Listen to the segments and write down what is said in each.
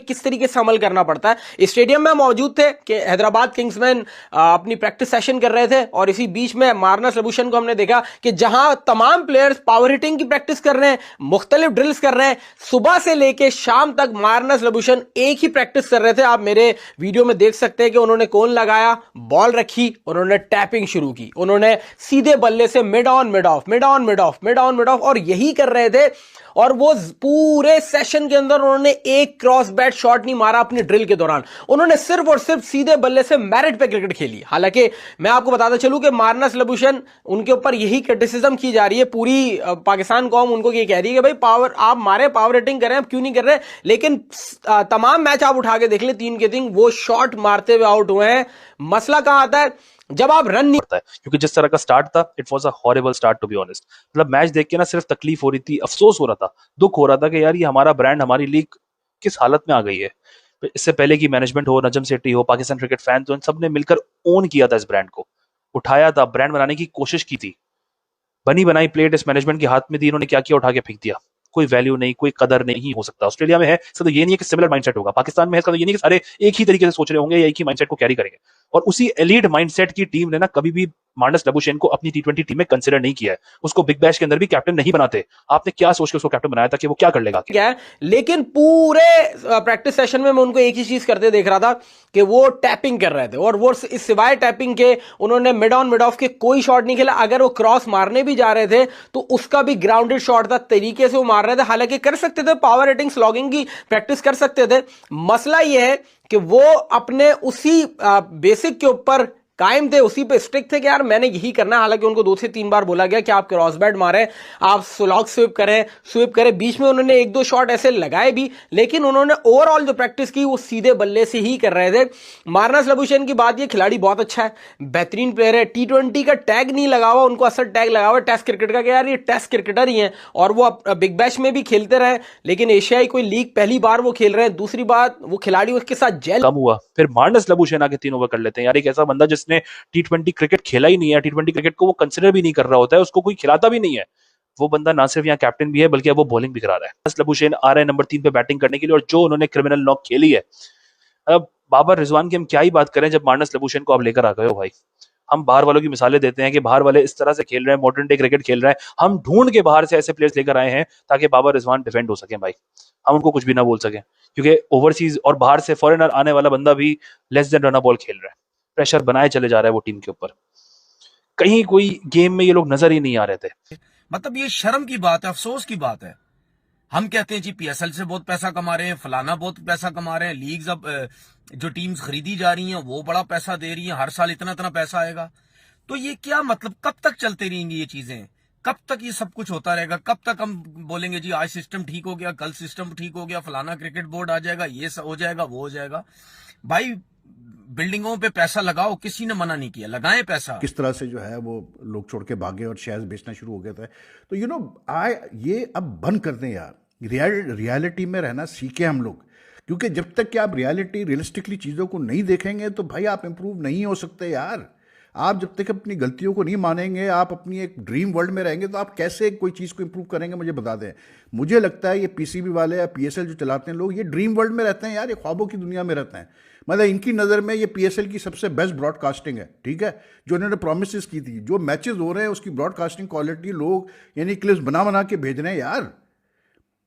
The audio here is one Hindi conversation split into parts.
किस तरीके से अमल करना पड़ता है। स्टेडियम में मौजूद थे कि हैदराबाद किंग्समैन अपनी प्रैक्टिस सेशन कर रहे थे और इसी बीच में मार्नस लबुशेन को हमने देखा कि जहां तमाम प्लेयर्स पावर हिटिंग की प्रैक्टिस कर रहे हैं, मुख्तलिफ ड्रिल्स कर रहे हैं, सुबह से लेके शाम तक मार्नस लबुशेन एक ही प्रैक्टिस कर रहे थे। आप मेरे वीडियो में देख सकते हैं कि उन्होंने कौन लगाया, बॉल रखी, उन्होंने टैपिंग शुरू की, उन्होंने सीधे बल्ले से mid on mid of, mid on mid of, mid on mid of, और यही कर रहे थे। और वो पूरे सेशन के अंदर उन्होंने एक क्रॉस बैट शॉट नहीं मारा अपनी ड्रिल के दौरान। उन्होंने सिर्फ और सिर्फ सीधे बल्ले से मेरिट पे क्रिकेट खेली। हालांकि मैं आपको बताता चलूं कि मार्नस लबुशेन, उनके ऊपर यही क्रिटिसिज्म की जा रही है, पूरी पाकिस्तान कौम उनको ये कह रही है कि भाई पावर आप मारे, पावर हिटिंग करें, आप क्यों नहीं कर रहे। लेकिन तमाम मैच आप उठा के देख ले, 3 के 3 वो शॉट मारते हुए आउट हुए हैं। मसला कहां आता है, जब आप रन नहीं है, क्योंकि जिस तरह का स्टार्ट था, it was a horrible start to be honest. मतलब मैच देख के ना सिर्फ तकलीफ हो रही थी, अफसोस हो रहा था, दुख हो रहा था कि यार ये हमारा ब्रांड, हमारी लीग किस हालत में आ गई है। इससे पहले की मैनेजमेंट हो, नजम सेठी हो, पाकिस्तान क्रिकेट फैन, तो इन सब ने मिलकर ओन किया था इस ब्रांड को, उठाया था, ब्रांड बनाने की कोशिश की थी। बनी बनाई प्लेट इस मैनेजमेंट के हाथ में दी, इन्होंने क्या किया, उठा के फेंक दिया। कोई वैल्यू नहीं, कोई कदर नहीं हो सकता। ऑस्ट्रेलिया में है तो ये नहीं है कि सिमिलर माइंडसेट होगा, पाकिस्तान में है तो ये नहीं कि सारे एक ही तरीके से सोच रहे होंगे या एक ही माइंडसेट को कैरी करेंगे। और उसी एलीट माइंडसेट की टीम ने ना कभी भी मार्नस लबुशेन को अपनी टी20 टीम में कंसीडर नहीं किया है, उसको बिग बैश के अंदर भी कैप्टन नहीं बनाते। आपने क्या सोच के उसको कैप्टन बनाया था कि वो क्या कर लेगा क्या है। लेकिन पूरे प्रैक्टिस सेशन में मैं उनको एक ही चीज करते देख रहा था कि वो टैपिंग कर रहे थे, और वो इस सिवाय टैपिंग के उन्होंने मिड ऑन मिड ऑफ के कोई शॉट नहीं खेला। अगर वो क्रॉस मारने भी जा रहे थे तो उसका भी ग्राउंडेड शॉट था, तरीके से वो मार रहे थे। हालांकि कर सकते थे, पावर हिटिंग स्लॉगिंग की प्रैक्टिस कर सकते थे। मसला ये है कि वो अपने उसी बेसिक के ऊपर कायम थे, उसी पे स्टिक थे कि यार मैंने यही करना है। हालांकि उनको 2 से 3 बार बोला गया कि आप क्रॉस बैट मारें, आप स्लॉग स्वीप करें। बीच में उन्होंने 1-2 शॉट ऐसे लगाए भी, लेकिन उन्होंने ओवरऑल जो प्रैक्टिस की वो सीधे बल्ले से ही कर रहे थे। मार्नस लबुशेन की बात, ये खिलाड़ी बहुत अच्छा है, बेहतरीन प्लेयर है। टी20 का टैग नहीं लगा हुआ, उनको असल टैग लगा हुआ टेस्ट क्रिकेट का कि यार ये टेस्ट क्रिकेटर ही है, और वो बिग बैश में भी खेलते रहे। लेकिन एशियाई कोई लीग पहली बार वो खेल रहे हैं। दूसरी बात, वो खिलाड़ी उसके साथ जेल कम हुआ। फिर मार्नस लबुशेन आके 3 ओवर कर लेते हैं। यार एक ऐसा बंदा जिसने टी20 क्रिकेट खेला ही नहीं है, टी20 क्रिकेट को वो कंसिडर भी नहीं कर रहा होता है, उसको कोई खिलाता भी नहीं है, वो बंदा ना सिर्फ यहाँ कैप्टन भी है बल्कि अब वो बॉलिंग भी करा रहा है। मार्नस लबुशेन आ रहे हैं नंबर 3 पे बैटिंग करने के लिए, और जो उन्होंने क्रिमिनल नॉक खेली है। अब बाबर रिजवान की हम क्या ही बात करें, जब मार्नस लबुशेन को आप लेकर आ गए हो भाई। हम बाहर वालों की मिसालें देते हैं कि बाहर वाले इस तरह से खेल रहे हैं, मॉडर्न डे क्रिकेट खेल रहे हैं, हम ढूंढ के बाहर से ऐसे प्लेयर्स लेकर आए हैं ताकि बाबर रिजवान डिफेंड हो सके भाई, हम उनको कुछ भी ना बोल सकें। क्योंकि ओवरसीज और बाहर से फॉरेनर आने वाला बंदा भी लेस देन रन बॉल खेल रहा है, प्रेशर बनाए चले जा रहा है वो टीम के ऊपर। कहीं कोई गेम में ये लोग नजर ही नहीं आ रहे थे। मतलब ये शर्म की बात है, अफसोस की बात है। हम कहते हैं जी पीएसएल से बहुत पैसा कमा रहे हैं, फलाना बहुत पैसा कमा रहे हैं, लीग्स अब जो टीम्स खरीदी जा रही हैं वो बड़ा पैसा दे रही हैं, हर साल इतना इतना पैसा आएगा। तो ये क्या मतलब, कब तक चलती रहेंगी ये चीजें, कब तक ये सब कुछ होता रहेगा, कब तक हम बोलेंगे जी आज सिस्टम ठीक हो गया, कल सिस्टम ठीक हो गया, फलाना क्रिकेट बोर्ड आ जाएगा, ये हो जाएगा, वो हो जाएगा। भाई बिल्डिंगों पे पैसा लगाओ, किसी ने मना नहीं किया, लगाएं पैसा। किस तरह से जो है वो लोग छोड़ के भागे और शेयर्स बेचना शुरू हो गए थे। तो ये अब बंद कर दें यार, रियलिटी में रहना सीखे हम लोग। क्योंकि जब तक कि आप रियलिस्टिकली चीज़ों को नहीं देखेंगे तो भाई आप इंप्रूव नहीं हो सकते यार। आप जब तक अपनी गलतियों को नहीं मानेंगे, आप अपनी एक ड्रीम वर्ल्ड में रहेंगे, तो आप कैसे कोई चीज़ को इंप्रूव करेंगे, मुझे बता दें। मुझे लगता है ये पीसीबी वाले या पीएसएल जो चलाते हैं लोग, ये ड्रीम वर्ल्ड में रहते हैं यार, ये ख्वाबों की दुनिया में रहते हैं। मतलब इनकी नज़र में ये पीएसएल की सबसे बेस्ट ब्रॉडकास्टिंग है, ठीक है, जो इन्होंने प्रोमिस की थी, जो मैचेस हो रहे हैं उसकी ब्रॉडकास्टिंग क्वालिटी लोग यानी क्लिप्स बना बना के भेज रहे हैं यार।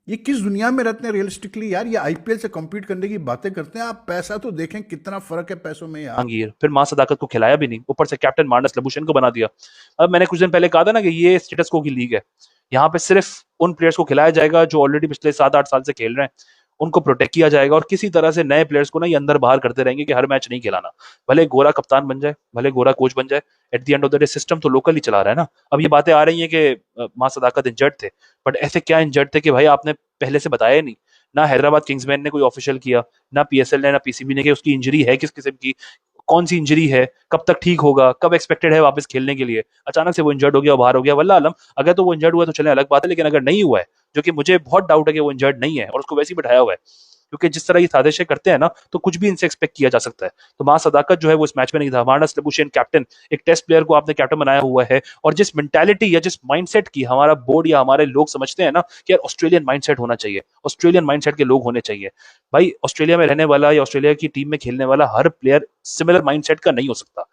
ये किस दुनिया में रहते हैं रियलिस्टिकली यार। ये आईपीएल से कम्पीट करने की बातें करते हैं, आप पैसा तो देखें कितना फर्क है पैसों में यार। फिर मां सदाकत को खिलाया भी नहीं, ऊपर से कैप्टन मार्नस लबुशेन को बना दिया। अब मैंने कुछ दिन पहले कहा था ना कि ये स्टेटस को की लीग है, यहाँ पे सिर्फ उन प्लेयर्स को खिलाया जाएगा जो ऑलरेडी पिछले 7-8 साल से खेल रहे हैं, उनको प्रोटेक्ट किया जाएगा, और किसी तरह से नए प्लेयर्स को ना ये अंदर बाहर करते रहेंगे कि हर मैच नहीं खिलाना। भले गोरा कप्तान बन जाए, भले गोरा कोच बन जाए, at the end of the day system तो लोकल ही चला रहा है ना। अब ये बातें आ रही हैं कि मां सदाकत इंजर्ड थे, बट ऐसे क्या इंजर्ड थे कि भाई आपने पहले से बताया नहीं। ना हैदराबाद किंग्समैन ने कोई ऑफिशियल किया, ना पीएसएल ने, ना पीसीबी ने, कि उसकी इंजरी है किस किस्म की, कौन सी इंजरी है, कब तक ठीक होगा, कब एक्सपेक्टेड है वापस खेलने के लिए। अचानक से वो इंजर्ड हो गया, बाहर हो गया, वल्लाह आलम। अगर तो वो इंजर्ड हुआ तो चले अलग बात है, लेकिन अगर नहीं हुआ है, जो कि मुझे बहुत डाउट है कि वो इंजर्ड नहीं है और उसको वैसे ही बैठाया हुआ है, क्योंकि जिस तरह ये साजिशें करते हैं ना, तो कुछ भी इनसे एक्सपेक्ट किया जा सकता है। तो मां सदाकत जो है वो इस मैच में नहीं था। मार्नस लबूशेन कैप्टन, एक टेस्ट प्लेयर को आपने कैप्टन बनाया हुआ है, और जिस मेंटालिटी या जिस माइंडसेट की हमारा बोर्ड या हमारे लोग समझते हैं ना कि यार ऑस्ट्रेलियन माइंडसेट होना चाहिए, ऑस्ट्रेलियन माइंडसेट के लोग होने चाहिए। भाई ऑस्ट्रेलिया में रहने वाला या ऑस्ट्रेलिया की टीम में खेलने वाला हर प्लेयर सिमिलर माइंडसेट का नहीं हो सकता।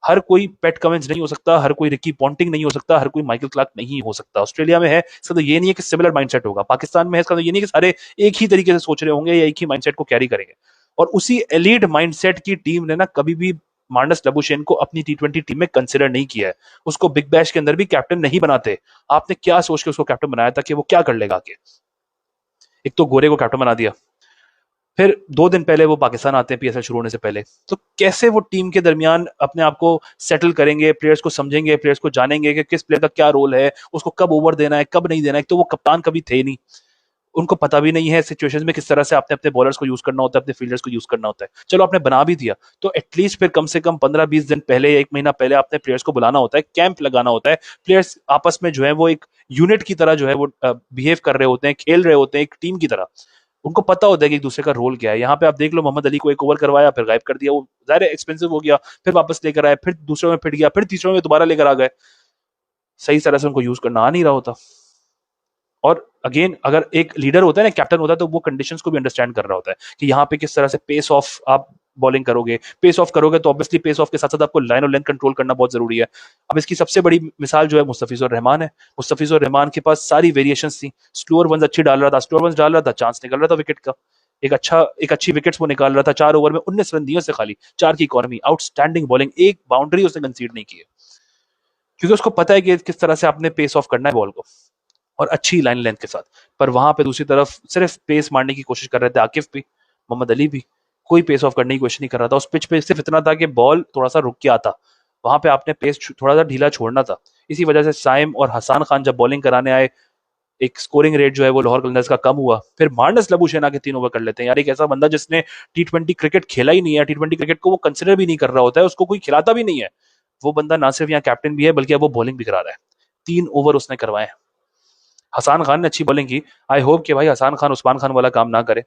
हर कोई पैट कमिंस नहीं हो सकता, हर कोई रिकी पॉन्टिंग नहीं हो सकता, हर कोई माइकल क्लार्क नहीं हो सकता। ऑस्ट्रेलिया में है इसका तो ये नहीं है कि सिमिलर माइंडसेट होगा, पाकिस्तान में है इसका तो ये नहीं कि सारे एक ही तरीके से सोच रहे होंगे या एक ही माइंडसेट को कैरी करेंगे। और उसी एलीट माइंडसेट की टीम ने ना कभी भी मार्नस लबूशेन को अपनी टी20 टीम में कंसिडर नहीं किया है। उसको बिग बैश के अंदर भी कैप्टन नहीं बनाते। आपने क्या सोच के उसको कैप्टन बनाया था कि वो क्या कर लेगा आगे? एक तो गोरे को कैप्टन बना दिया, फिर 2 दिन पहले वो पाकिस्तान आते हैं पीएसएल शुरू होने से पहले। तो कैसे वो टीम के दरमियान अपने आप को सेटल करेंगे, प्लेयर्स को समझेंगे, प्लेयर्स को जानेंगे कि किस प्लेयर का क्या रोल है, उसको कब ओवर देना है, कब नहीं देना है। तो वो कप्तान कभी थे नहीं, उनको पता भी नहीं है सिचुएशंस में किस तरह से आपने अपने बॉलर्स को यूज करना होता है, अपने फील्डर्स को यूज करना होता है। चलो आपने बना भी दिया, तो एटलीस्ट फिर कम से कम 15-20 दिन पहले या 1 महीना पहले आपने प्लेयर्स को बुलाना होता है, कैंप लगाना होता है। प्लेयर्स आपस में जो है वो एक यूनिट की तरह जो है वो बिहेव कर रहे होते हैं, खेल रहे होते हैं एक टीम की तरह। उनको पता होता है कि एक दूसरे का रोल क्या है। यहाँ पे आप देख लो, मोहम्मद अली को एक ओवर करवाया, फिर गायब कर दिया, वो ज़ाहिर एक्सपेंसिव हो गया, फिर वापस लेकर आए, फिर दूसरे में फिट गया, फिर तीसरे में दोबारा लेकर आ गए। सही तरह से उनको यूज करना आ नहीं रहा होता। और अगेन, अगर एक लीडर होता है ना, कैप्टन होता है, तो वो कंडीशंस को भी अंडरस्टैंड कर रहा होता है कि यहाँ पे किस तरह से पेस ऑफ आप बॉलिंग करोगे। पेस ऑफ करोगे तो ऑब्वियसली पेस ऑफ के साथ साथ आपको लाइन और लेंथ कंट्रोल करना बहुत जरूरी है। अब इसकी सबसे बड़ी मिसाल जो है मुस्तफिजुर रहमान है। मुस्तफिजुर रहमान के पास सारी वेरिएशंस थी। स्लोअर वंस अच्छी डाल रहा था, स्लोअर वंस डाल रहा था, चांस निकल रहा था विकेट का। एक अच्छी विकेट्स वो निकाल रहा था। 4 ओवर में 19 रन दिए उससे, खाली 4 की इकॉनमी, आउटस्टैंडिंग बॉलिंग, एक बाउंड्री उसने कंसीड नहीं की है, क्योंकि उसको पता है कि किस तरह से आपने पेस ऑफ करना है बॉल को, और अच्छी लाइन लेंथ के साथ। पर वहां पे दूसरी तरफ सिर्फ पेस मारने की कोशिश कर रहे थे आकिफ भी, मोहम्मद अली भी। कोई पेस ऑफ करने की कोशिश नहीं कर रहा था। उस पिच पे सिर्फ इतना था कि बॉल थोड़ा सा रुक के आता, वहां पे आपने पेस थोड़ा सा ढीला छोड़ना था। इसी वजह से साइम और हसान खान जब बॉलिंग कराने आए, एक स्कोरिंग रेट जो है वो लाहौर कलंदर्स का कम हुआ। फिर मार्नस लबूशेन आके 3 ओवर कर लेते हैं। यार एक ऐसा बंदा जिसने टी20 क्रिकेट खेला ही नहीं है, टी20 क्रिकेट को वो कंसिडर भी नहीं कर रहा होता है, उसको कोई खिलाता भी नहीं है, वो बंदा ना सिर्फ यहाँ कैप्टन भी है बल्कि अब वो बॉलिंग भी करा रहा है। 3 ओवर उसने करवाए। हसान खान ने अच्छी बॉलिंग की। आई होप कि भाई हसान खान उस्मान खान वाला काम ना करे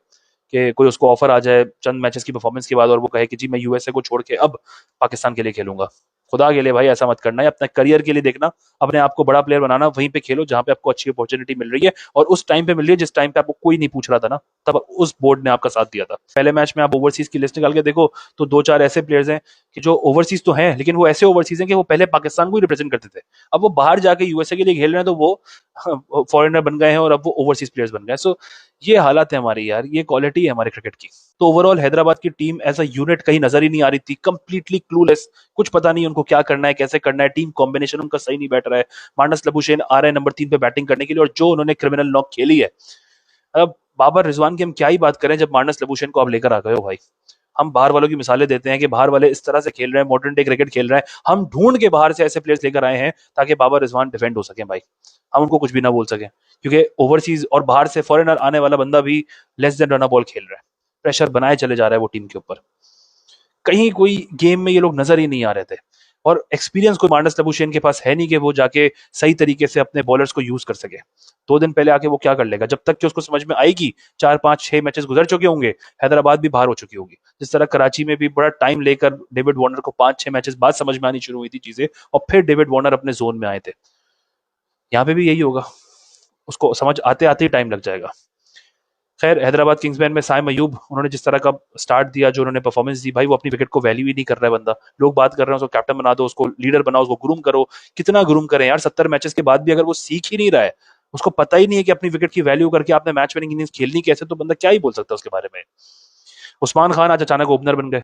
कि कोई उसको ऑफर आ जाए चंद मैचेस की परफॉर्मेंस के बाद और वो कहे कि जी मैं यूएसए को छोड़ के अब पाकिस्तान के लिए खेलूंगा। खुदा के लिए भाई ऐसा मत करना है। अपने करियर के लिए देखना, अपने आप को बड़ा प्लेयर बनाना, वहीं पे खेलो जहां पे आपको अच्छी अपॉर्चुनिटी मिल रही है, और उस टाइम पे मिल रही है जिस टाइम पे आपको कोई नहीं पूछ रहा था ना, तब उस बोर्ड ने आपका साथ दिया था। पहले मैच में आप ओवरसीज की लिस्ट निकाल के देखो तो 2-4 ऐसे प्लेयर्स हैं कि जो ओवरसीज तो हैं, लेकिन वो ऐसे ओवरसीज हैं कि वो पहले पाकिस्तान को ही रिप्रेजेंट करते थे। अब वो बाहर जाके यूएसए के लिए खेल रहे हैं तो वो फॉरेनर बन गए हैं और अब वो ओवरसीज प्लेयर्स बन गए। सो ये हालत है हमारी यार, ये क्वालिटी है हमारे क्रिकेट की। तो ओवरऑल हैदराबाद की टीम एज अ यूनिट कहीं नजर ही नहीं आ रही थी, कंप्लीटली क्लूलेस। कुछ पता नहीं उनको क्या करना है, कैसे करना है, टीम कॉम्बिनेशन उनका सही नहीं बैठ रहा है। मार्नस लबूशेन आ रहे हैं नंबर 3 पे बैटिंग करने के लिए, और जो उन्होंने क्रिमिनल नॉक खेली है। अब बाबर रिजवान की हम क्या ही बात करें जब मार्नस लबूशेन को आप लेकर आ गए हो भाई। हम बाहर वालों की मिसालें देते हैं कि बाहर वाले इस तरह से खेल रहे हैं, मॉडर्न डे क्रिकेट खेल रहे हैं। हम ढूंढ के बाहर से ऐसे प्लेयर्स लेकर आए हैं ताकि बाबर रिजवान डिफेंड हो सके भाई, हम उनको कुछ भी ना बोल सके, क्योंकि ओवरसीज और बाहर से फॉरेनर आने वाला बंदा भी लेस देन रन बॉल खेल रहा है, प्रेशर बनाए चले जा रहा है वो टीम के ऊपर। कहीं कोई गेम में ये लोग नजर ही नहीं आ रहे थे, और एक्सपीरियंस कोई मार्नस लबूशेन के पास है नहीं कि वो जाके सही तरीके से अपने बॉलर्स को यूज कर सके। 2 दिन पहले आके वो क्या कर लेगा, जब तक कि उसको समझ में आएगी 4-5-6 मैचेस गुजर चुके होंगे, हैदराबाद भी बाहर हो चुकी होगी। जिस तरह कराची में भी बड़ा टाइम लेकर डेविड वार्नर को 5-6 मैचेस बाद समझ में आनी शुरू हुई थी चीजें, और फिर डेविड वार्नर अपने जोन में आए थे। यहाँ पे भी यही होगा, उसको समझ आते आते ही टाइम लग जाएगा। खैर, हैदराबाद किंग्समैन में साइम अयूब, उन्होंने जिस तरह का स्टार्ट दिया, जो उन्होंने परफॉर्मेंस दी भाई, वो अपनी विकेट को वैल्यू ही नहीं कर रहा है बंदा। लोग बात कर रहे हैं उसको कैप्टन बना दो, उसको लीडर बनाओ, उसको ग्रूम करो। कितना ग्रूम करें यार, 70 मैचेस के बाद भी अगर वो सीख ही नहीं रहा है, उसको पता ही नहीं है कि अपनी विकेट की वैल्यू करके आपने मैच विनिंग इनिंग्स खेलनी कैसे, तो बंदा क्या ही बोल सकता है उसके बारे में। उस्मान खान आज अचानक ओपनर बन गए।